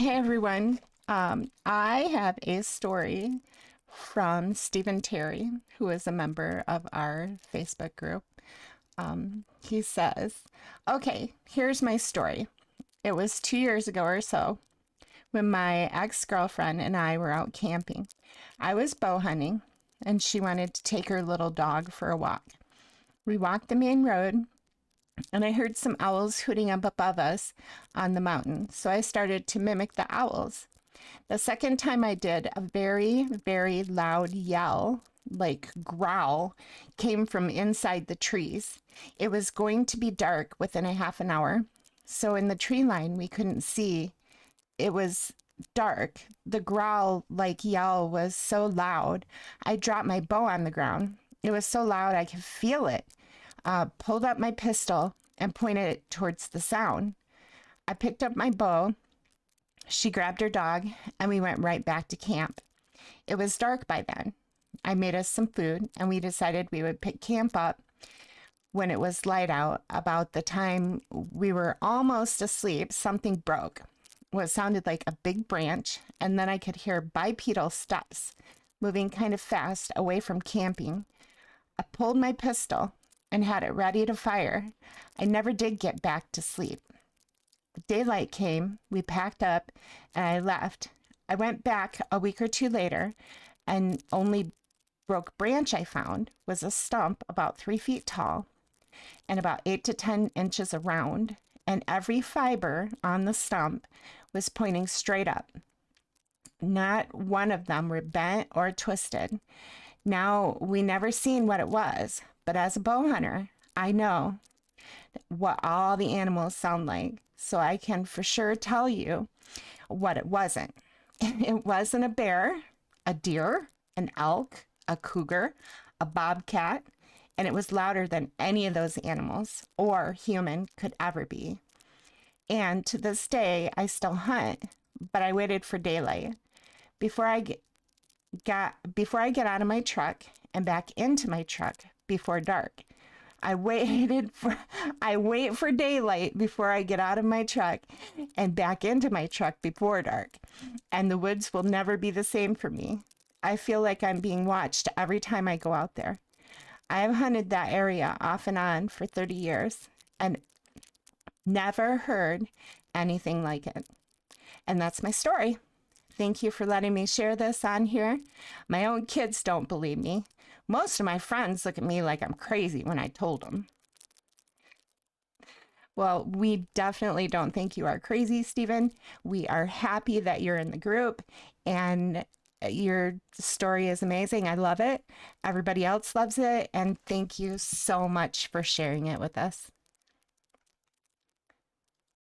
Hey everyone. I have a story from Stephen Terry, who is a member of our Facebook group. He says, okay, here's my story. It was 2 years ago or so when my ex-girlfriend and I were out camping. I was bow hunting and she wanted to take her little dog for a walk. We walked the main road and I heard some owls hooting up above us on the mountain, so I started to mimic the owls. The second time I did, a very, very loud yell, like growl, came from inside the trees. It was going to be dark within a half an hour, so in the tree line we couldn't see. It was dark. The growl like yell was so loud, I dropped my bow on the ground. It was so loud I could feel it. Pulled up my pistol and pointed it towards the sound. I picked up my bow. She grabbed her dog and we went right back to camp. It was dark by then. I made us some food and we decided we would pick camp up when it was light out. About the time we were almost asleep, something broke. What sounded like a big branch, and then I could hear bipedal steps moving kind of fast away from camping. I pulled my pistol and had it ready to fire. I never did get back to sleep. Daylight came, we packed up, and I left. I went back a week or two later, and only broke branch I found was a stump about 3 feet tall and about 8 to 10 inches around, and every fiber on the stump was pointing straight up. Not one of them were bent or twisted. Now, we never seen what it was, but as a bow hunter, I know what all the animals sound like, so I can for sure tell you what it wasn't. It wasn't a bear, a deer, an elk, a cougar, a bobcat, and it was louder than any of those animals or human could ever be. And to this day, I still hunt, but I waited for daylight. Before I get out of my truck and back into my truck before dark. I wait for daylight before I get out of my truck and back into my truck before dark. And the woods will never be the same for me. I feel like I'm being watched every time I go out there. I have hunted that area off and on for 30 years and never heard anything like it. And that's my story. Thank you for letting me share this on here. My own kids don't believe me. Most of my friends look at me like I'm crazy when I told them. Well, we definitely don't think you are crazy, Stephen. We are happy that you're in the group and your story is amazing. I love it. Everybody else loves it. And thank you so much for sharing it with us.